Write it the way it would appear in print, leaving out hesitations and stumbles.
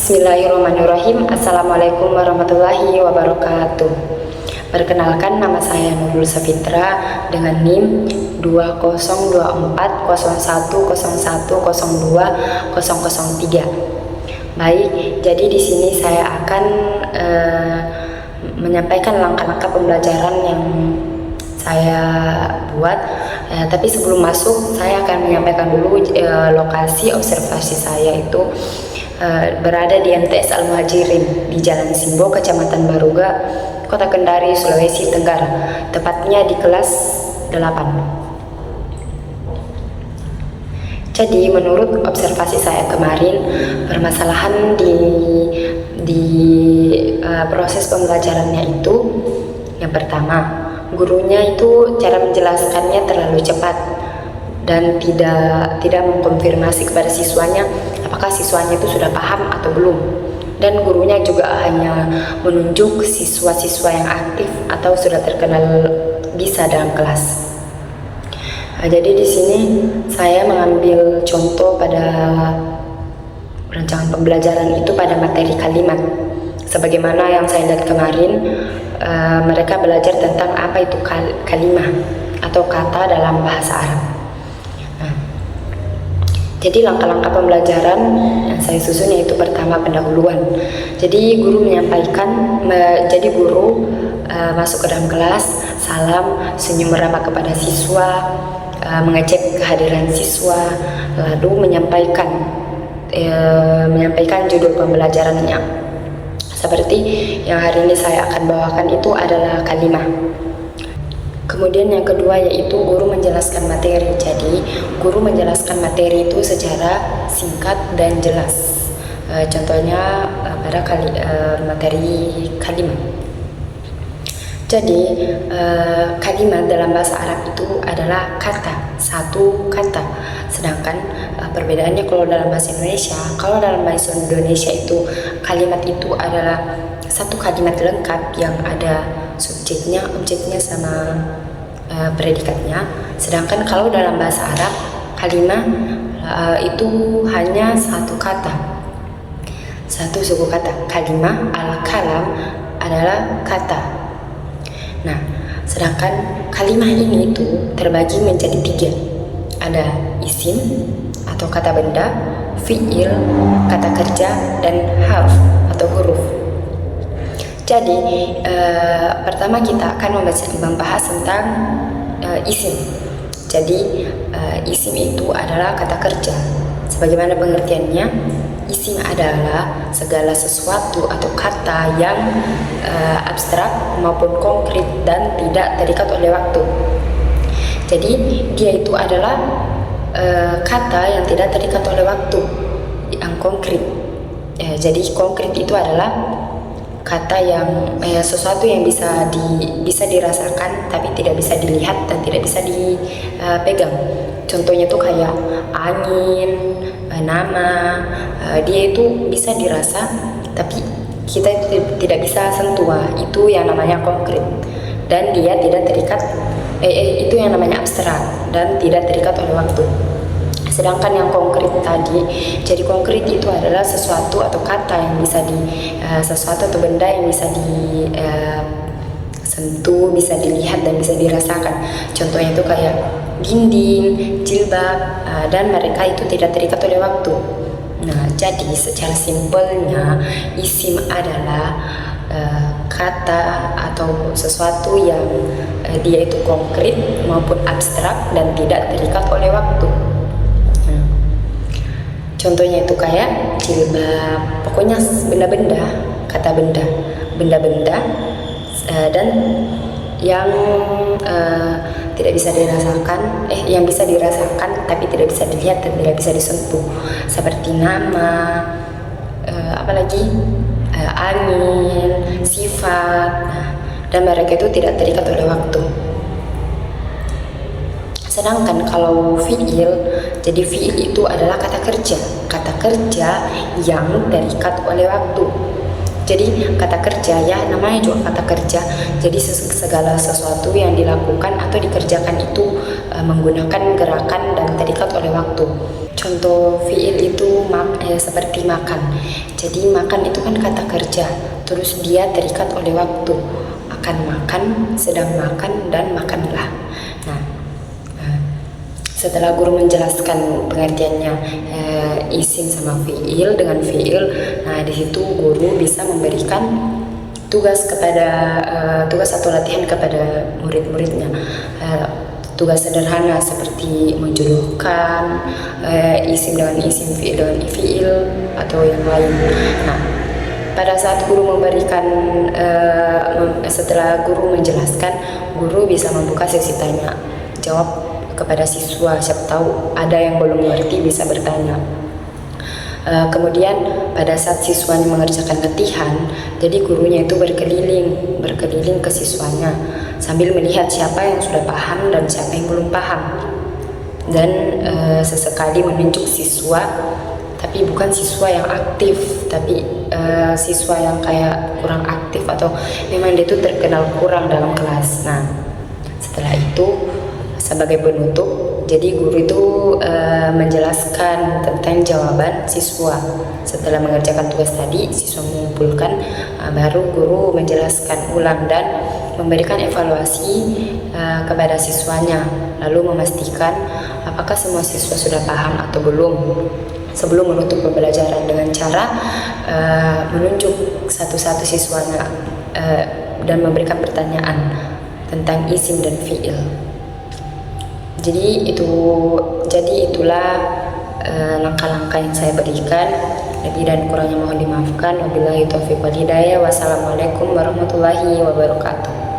Bismillahirrahmanirrahim. Assalamualaikum warahmatullahi wabarakatuh. Perkenalkan, nama saya Nurul Safitra dengan NIM 202401010203. Baik, jadi di sini saya akan menyampaikan langkah-langkah pembelajaran yang saya buat. Tapi sebelum masuk, saya akan menyampaikan dulu lokasi observasi saya itu berada di MTS Al-Muhajirin di Jalan Simbo, Kecamatan Baruga, Kota Kendari, Sulawesi Tenggara, tepatnya di kelas 8. Jadi menurut observasi saya kemarin, permasalahan di proses pembelajarannya itu, yang pertama, gurunya itu cara menjelaskannya terlalu cepat dan tidak mengkonfirmasi kepada siswanya apakah siswanya itu sudah paham atau belum, dan gurunya juga hanya menunjuk siswa-siswa yang aktif atau sudah terkenal bisa dalam kelas. Jadi di sini saya mengambil contoh pada rancangan pembelajaran itu pada materi kalimat. Sebagaimana yang saya lihat kemarin, mereka belajar tentang apa itu kalimah atau kata dalam bahasa Arab. Jadi langkah-langkah pembelajaran yang saya susun yaitu pertama, pendahuluan. Jadi guru menyampaikan, masuk ke dalam kelas, salam, senyum ramah kepada siswa, mengecek kehadiran siswa, lalu menyampaikan judul pembelajarannya. Seperti yang hari ini saya akan bawakan itu adalah kalimah. Kemudian yang kedua yaitu guru menjelaskan materi. Jadi guru menjelaskan materi itu secara singkat dan jelas. Contohnya pada materi kalimat. Jadi kalimat dalam bahasa Arab itu adalah kata, satu kata. Sedangkan perbedaannya kalau dalam bahasa Indonesia, itu kalimat itu adalah satu kalimat lengkap yang ada subjeknya, objeknya, sama predikatnya. Sedangkan kalau dalam bahasa Arab, kalimah itu hanya satu kata, satu suku kata. Kalimah, al-kalam adalah kata. Nah, sedangkan kalimah ini itu terbagi menjadi 3. Ada isim atau kata benda, fi'il, kata kerja, dan harf atau huruf. Jadi pertama kita akan membahas tentang isim. Jadi isim itu adalah kata kerja. Sebagaimana pengertiannya, isim adalah segala sesuatu atau kata yang abstrak maupun konkret dan tidak terikat oleh waktu. Jadi dia itu adalah kata yang tidak terikat oleh waktu, yang konkret. Jadi konkret itu adalah kata yang sesuatu yang bisa dirasakan tapi tidak bisa dilihat dan tidak bisa dipegang. Contohnya tuh kayak angin, nama, dia itu bisa dirasa tapi kita itu tidak bisa sentuh. Itu yang namanya konkret dan dia tidak terikat. Itu yang namanya abstrak dan tidak terikat oleh waktu. Sedangkan yang konkret tadi, jadi konkret itu adalah sesuatu atau kata yang bisa sesuatu atau benda yang bisa disentuh, bisa dilihat dan bisa dirasakan. Contohnya itu kayak dinding, jilbab, dan mereka itu tidak terikat oleh waktu. Nah, jadi secara simpelnya isim adalah kata atau sesuatu yang dia itu konkret maupun abstrak dan tidak terikat oleh waktu. Contohnya itu kayak jilbab, pokoknya benda-benda, kata benda-benda, dan yang tidak bisa dirasakan, yang bisa dirasakan tapi tidak bisa dilihat dan tidak bisa disentuh, seperti nama, apalagi angin, sifat, dan mereka itu tidak terikat oleh waktu. Sedangkan kalau fi'il, jadi fi'il itu adalah kata kerja yang terikat oleh waktu. Jadi kata kerja ya namanya juga kata kerja. Jadi segala sesuatu yang dilakukan atau dikerjakan itu menggunakan gerakan dan terikat oleh waktu. Contoh fiil itu seperti makan. Jadi makan itu kan kata kerja, terus dia terikat oleh waktu. Akan makan, sedang makan, dan makanlah. Nah, setelah guru menjelaskan pengertiannya isim sama fiil dengan fiil, nah di situ guru bisa memberikan tugas atau latihan kepada murid-muridnya. Tugas sederhana seperti menjodohkan isim dengan isim, fiil dengan fiil, atau yang lain. Nah, pada saat guru memberikan, setelah guru menjelaskan, guru bisa membuka sesi tanya jawab kepada siswa. Siapa tahu ada yang belum mengerti bisa bertanya. Kemudian pada saat siswanya mengerjakan latihan, jadi gurunya itu berkeliling ke siswanya sambil melihat siapa yang sudah paham dan siapa yang belum paham, dan sesekali menunjuk siswa, tapi bukan siswa yang aktif, tapi siswa yang kayak kurang aktif atau memang dia itu terkenal kurang dalam kelas. Nah, setelah itu sebagai penutup, jadi guru itu menjelaskan tentang jawaban siswa. Setelah mengerjakan tugas tadi, siswa mengumpulkan, baru guru menjelaskan ulang dan memberikan evaluasi kepada siswanya, lalu memastikan apakah semua siswa sudah paham atau belum, sebelum menutup pembelajaran dengan cara menunjuk satu-satu siswanya dan memberikan pertanyaan tentang isim dan fiil. Jadi itulah langkah-langkah yang saya berikan. Lebih dan kurangnya mohon dimaafkan. Wabillahi taufiq wal hidayah. Wassalamualaikum warahmatullahi wabarakatuh.